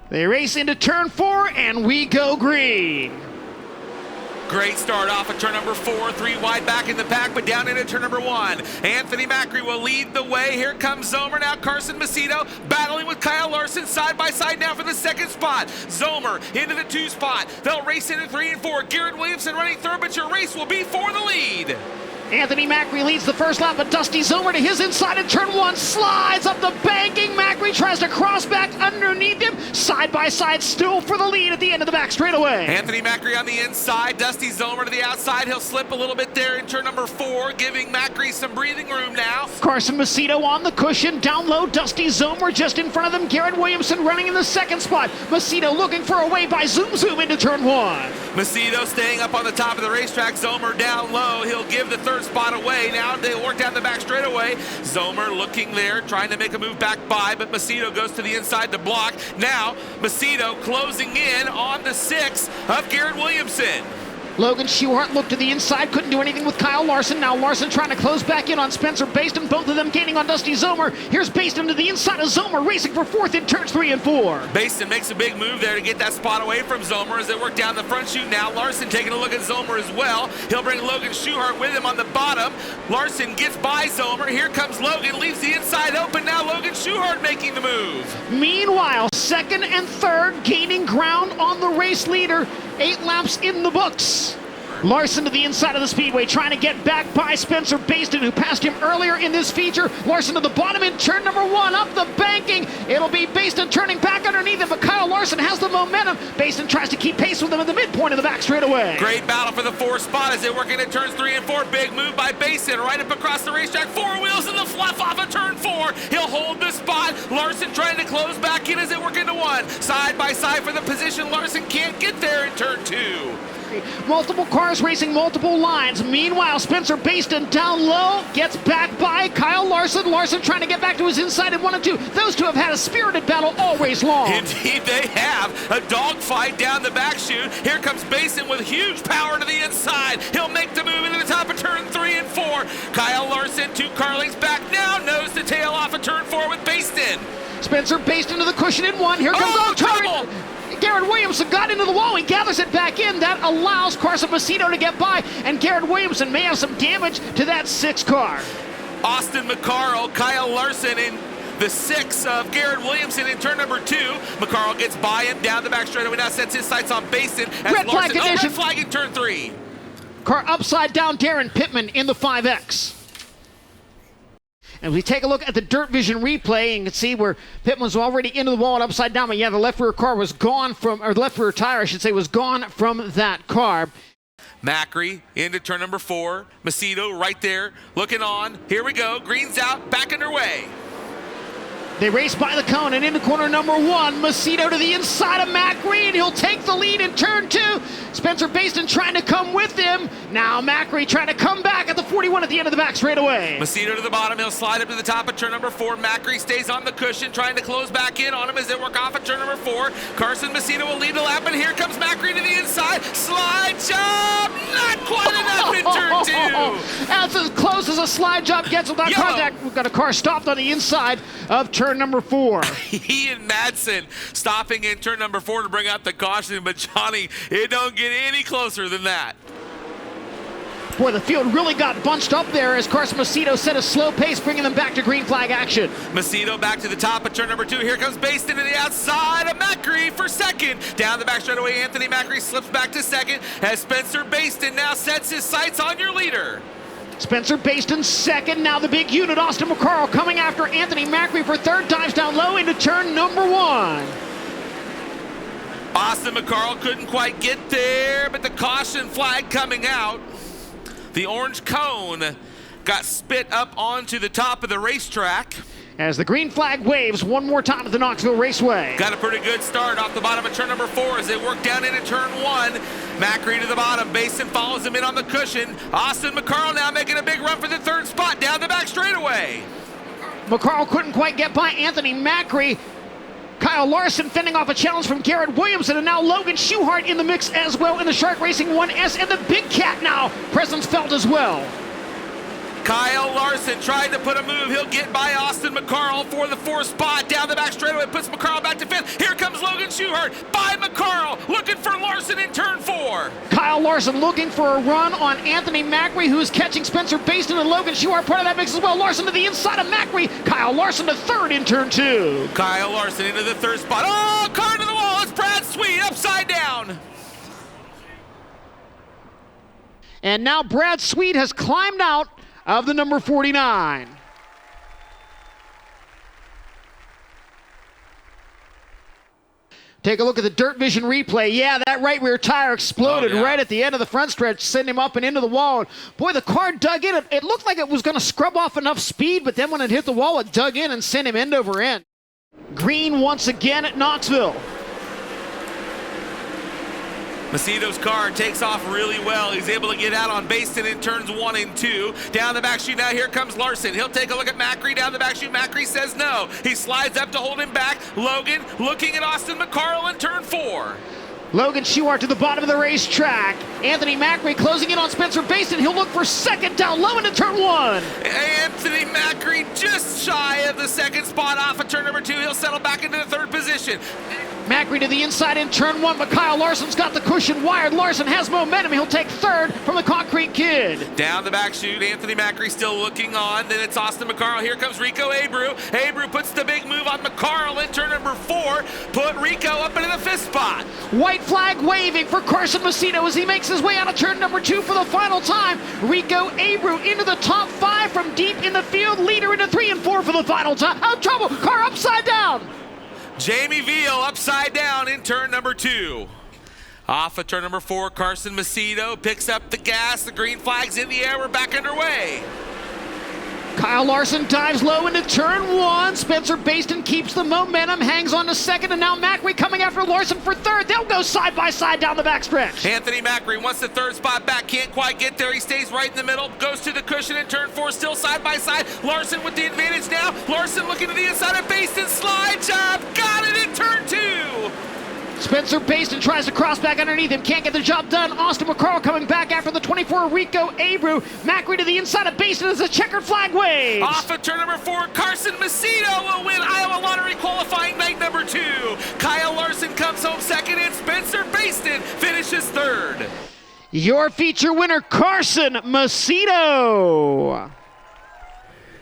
They race into turn 4, and we go green. Great start off at turn number 4, 3 wide back in the pack, but down into turn number 1. Anthony Macri will lead the way. Here comes Zomer, now Carson Macedo battling with Kyle Larson side by side now for the second spot. Zomer into the 2 spot. They'll race into 3 and 4. Garrett Williamson running third, but your race will be for the lead. Anthony Macri leads the first lap, but Dusty Zomer to his inside in turn 1, slides up the banking. Macri tries to cross back underneath him. Side by side, still for the lead at the end of the back straightaway. Anthony Macri on the inside, Dusty Zomer to the outside. He'll slip a little bit there in turn number 4, giving Macri some breathing room now. Carson Macedo on the cushion, down low. Dusty Zomer just in front of them. Garrett Williamson running in the second spot. Macedo looking for a way by Zoom into turn 1. Macedo staying up on the top of the racetrack. Zomer down low. He'll give the third spot away. Now they work down the back straightaway. Zomer looking there, trying to make a move back by, but Macedo goes to the inside to block. Now Macedo closing in on the 6 of Garrett Williamson. Logan Schuhart looked to the inside, couldn't do anything with Kyle Larson. Now Larson trying to close back in on Spencer Baston, both of them gaining on Dusty Zomer. Here's Baston to the inside of Zomer, racing for 4th in turns 3 and 4. Baston makes a big move there to get that spot away from Zomer as they work down the front chute. Now Larson taking a look at Zomer as well. He'll bring Logan Schuhart with him on the bottom. Larson gets by Zomer. Here comes Logan, leaves the inside open. Now Logan Schuhart making the move. Meanwhile, 2nd and 3rd gaining ground on the race leader. 8 laps in the books. Larson to the inside of the speedway, trying to get back by Spencer Baston, who passed him earlier in this feature. Larson to the bottom in turn number 1, up the banking. It'll be Baston turning back underneath him, but Kyle Larson has the momentum. Baston tries to keep pace with him at the midpoint of the back straightaway. Great battle for the 4th spot as they work into turns 3 and 4. Big move by Baston, right up across the racetrack. 4 wheels in the fluff off of turn 4. He'll hold the spot. Larson trying to close back in as they work into 1. Side by side for the position. Larson can't get there in turn 2. Multiple cars racing multiple lines. Meanwhile, Spencer Baston down low, gets back by Kyle Larson. Larson trying to get back to his inside in 1 and 2. Those two have had a spirited battle all race long. Indeed they have. A dogfight down the back chute. Here comes Baston with huge power to the inside. He'll make the move into the top of turn 3 and 4. Kyle Larson 2 car lengths back now. Nose to tail off of turn 4 with Baston. Spencer Baston to the cushion in 1. Here comes trouble. Garrett Williamson got into the wall. He gathers it back in. That allows Carson Macedo to get by, and Garrett Williamson may have some damage to that 6 car. Austin McCarl, Kyle Larson in the 6 of Garrett Williamson in turn number 2. McCarl gets by him down the back straightaway. Now sets his sights on Baston. Red flag condition. Red flag in turn 3. Car upside down, Darren Pittman in the 5X. And we take a look at the Dirt Vision replay, and you can see where Pittman's already into the wall and upside down. But yeah, the left rear car was gone from, or left rear tire, I should say, was gone from that car. Macri into turn number 4. Macedo right there, looking on. Here we go. Green's out, back underway. They race by the cone and into corner number 1. Macedo to the inside of Macri, and he'll take the lead in turn 2. Spencer Baston trying to come with him. Now Macri trying to come back at the 41 at the end of the back straightaway. Macedo to the bottom. He'll slide up to the top of turn number 4. Macri stays on the cushion, trying to close back in on him as they work off at turn number 4. Carson Macedo will lead the lap, and here comes Macri to the inside. Slide job! Not quite enough in turn 2. That's as close as a slide job gets without contact. We've got a car stopped on the inside of turn number 4. Ian Madsen stopping in turn number 4 to bring out the caution, but Johnny, it don't get any closer than that. Boy, the field really got bunched up there as Carson Macedo set a slow pace, bringing them back to green flag action. Macedo back to the top of turn number 2. Here comes Baston to the outside of Macri for 2nd. Down the back straightaway, Anthony Macri slips back to 2nd as Spencer Baston now sets his sights on your leader. Spencer Baston 2nd. Now the big unit, Austin McCarl, coming after Anthony Macri for 3rd. Dives down low into turn number 1. Austin McCarl couldn't quite get there, but the caution flag coming out. The orange cone got spit up onto the top of the racetrack. As the green flag waves one more time at the Knoxville Raceway. Got a pretty good start off the bottom of turn number 4 as they work down into turn 1. Macri to the bottom. Baston follows him in on the cushion. Austin McCarl now making a big run for the 3rd spot down the back straightaway. McCarl couldn't quite get by Anthony Macri. Kyle Larson fending off a challenge from Garrett Williamson, and now Logan Schuhart in the mix as well in the Shark Racing 1S, and the big cat now, presence felt as well. Kyle Larson Larson tried to put a move. He'll get by Austin McCarl for the 4th spot. Down the back straightaway, puts McCarl back to 5th. Here comes Logan Schuchart by McCarl, looking for Larson in turn 4. Kyle Larson looking for a run on Anthony Macri, who is catching Spencer Baston and Logan Schuchart. Part of that mix as well. Larson to the inside of Macri. Kyle Larson to 3rd in turn 2. Kyle Larson into the 3rd spot. Oh, car to the wall. It's Brad Sweet upside down. And now Brad Sweet has climbed out of the number 49. Take a look at the Dirt Vision replay. Yeah, that right rear tire exploded right at the end of the front stretch, sending him up and into the wall. And boy, the car dug in. It looked like it was going to scrub off enough speed, but then when it hit the wall, it dug in and sent him end over end. Green once again at Knoxville. Macedo's car takes off really well. He's able to get out on Baston in turns 1 and 2. Down the back chute now, here comes Larson. He'll take a look at Macri down the back chute. Macri says no. He slides up to hold him back. Logan looking at Austin McCarl in turn 4. Logan Schuchart to the bottom of the racetrack. Anthony Macri closing in on Spencer Baston. He'll look for 2nd down low into turn 1. Anthony Macri just shy of the 2nd spot off of turn number 2. He'll settle back into the 3rd position. Macri to the inside in turn 1, but Kyle Larson's got the cushion wired. Larson has momentum. He'll take 3rd from the Concrete Kid. Down the back chute, Anthony Macri still looking on. Then it's Austin McCarl. Here comes Rico Abreu. Abreu puts the big move on McCarl in turn number 4. Put Rico up into the 5th spot. White flag waving for Carson Macedo as he makes his way out of turn number 2 for the final time. Rico Abreu into the top 5 from deep in the field. Leader into 3 and 4 for the final time. Out of trouble. Car upside down. Jamie Veal upside down in turn number 2. Off of turn number 4, Carson Macedo picks up the gas. The green flag's in the air. We're back underway. Kyle Larson dives low into turn 1. Spencer Baston keeps the momentum, hangs on to 2nd, and now Macri coming after Larson for 3rd. They'll go side by side down the backstretch. Anthony Macri wants the 3rd spot back, can't quite get there. He stays right in the middle, goes to the cushion in turn 4, still side by side. Larson with the advantage now. Larson looking to the inside of Baston, slide job, got it in turn 2. Spencer Baston tries to cross back underneath him, can't get the job done. Austin McCarl coming back after the 24, Rico Abreu. Macri to the inside of Baston as a checkered flag waves. Off of turn number 4, Carson Macedo will win Iowa Lottery qualifying night number 2. Kyle Larson comes home 2nd and Spencer Baston finishes 3rd. Your feature winner, Carson Macedo.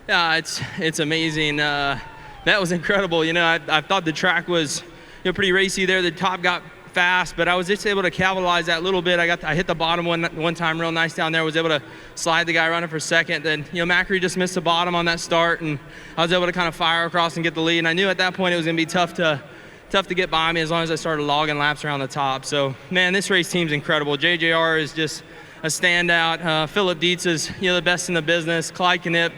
Yeah, it's amazing. That was incredible. You know, I thought the track was pretty racy there. The top got fast, but I was just able to capitalize that little bit. I hit the bottom one time real nice down there. Was able to slide the guy running for 2nd. Then Macri just missed the bottom on that start, and I was able to kind of fire across and get the lead. And I knew at that point it was going to be tough to get by me as long as I started logging laps around the top. So man, this race team's incredible. JJR is just a standout. Philip Dietz is the best in the business. Clyde Knipp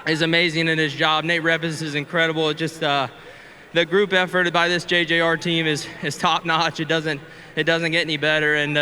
is amazing in his job. Nate Reppes is incredible. It just the group effort by this JJR team is top notch. It doesn't get any better. And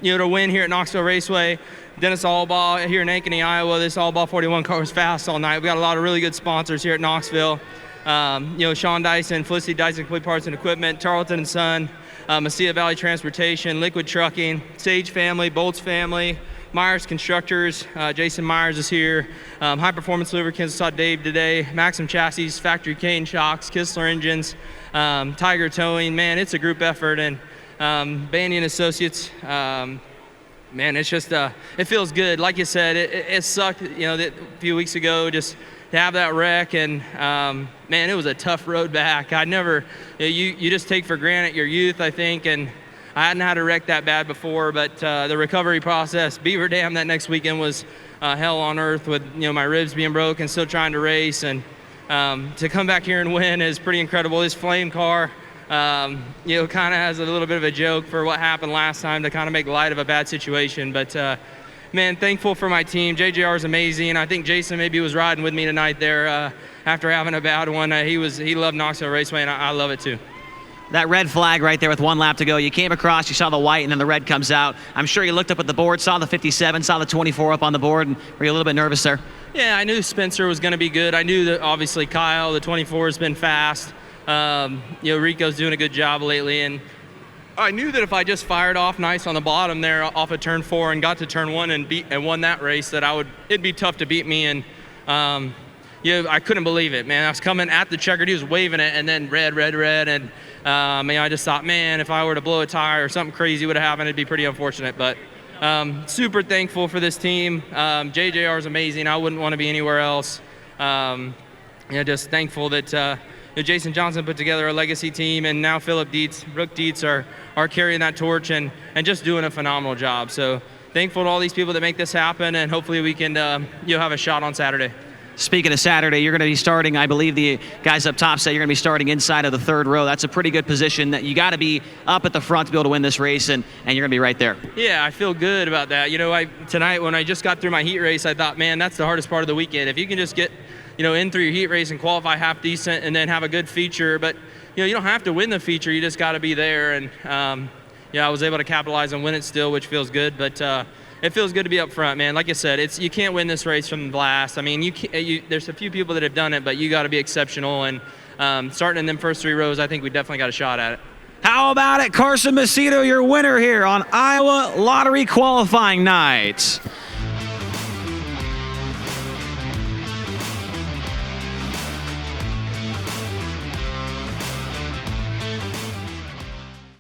to win here at Knoxville Raceway, Dennis Allbaugh here in Ankeny, Iowa. This Allbaugh 41 car was fast all night. We got a lot of really good sponsors here at Knoxville. Sean Dyson, Felicity Dyson Complete Parts and Equipment, Tarleton and Son, Mesilla Valley Transportation, Liquid Trucking, Sage Family, Bolts Family, Myers Constructors, Jason Myers is here, High Performance Lubricants, saw Dave today, Maxim Chassis, Factory Cane Shocks, Kistler Engines, Tiger Towing. Man, it's a group effort, and Bandy and Associates, man, it's just, it feels good. Like you said, it sucked, a few weeks ago just to have that wreck, and man, it was a tough road back. I never, you just take for granted your youth, I think, and I hadn't had a wreck that bad before, but the recovery process, Beaver Dam that next weekend was hell on earth with my ribs being broke and still trying to race, and to come back here and win is pretty incredible. This flame car, kind of has a little bit of a joke for what happened last time to kind of make light of a bad situation, but man, thankful for my team. JJR is amazing. I think Jason maybe was riding with me tonight there after having a bad one. He loved Knoxville Raceway, and I love it too. That red flag right there with 1 lap to go. You came across, you saw the white, and then the red comes out. I'm sure you looked up at the board, saw the 57, saw the 24 up on the board, and were you a little bit nervous there? Yeah, I knew Spencer was going to be good. I knew that obviously Kyle, the 24, has been fast. Rico's doing a good job lately, and I knew that if I just fired off nice on the bottom there off of turn 4 and got to turn 1 and won that race, that it'd be tough to beat me. And I couldn't believe it, man. I was coming at the checkered, he was waving it, and then red, and I just thought, man, if I were to blow a tire or something crazy would have happened, it'd be pretty unfortunate. But super thankful for this team. JJR is amazing. I wouldn't want to be anywhere else. Just thankful that Jason Johnson put together a legacy team, and now Philip Dietz, Brooke Dietz are carrying that torch and just doing a phenomenal job. So thankful to all these people that make this happen, and hopefully we can have a shot on Saturday. Speaking of Saturday, you're going to be starting, I believe the guys up top say you're going to be starting inside of the third row. That's a pretty good position that you got to be up at the front to be able to win this race, and you're going to be right there. Yeah, I feel good about that. Tonight when I just got through my heat race, I thought, man, that's the hardest part of the weekend. If you can just get in through your heat race and qualify half decent and then have a good feature, but you don't have to win the feature, you just got to be there. And I was able to capitalize and win it still, which feels good. But it feels good to be up front, man. Like I said, you can't win this race from the last. I mean, there's a few people that have done it, but you got to be exceptional. And starting in them first 3 rows, I think we definitely got a shot at it. How about it, Carson Macedo, your winner here on Iowa Lottery Qualifying Night.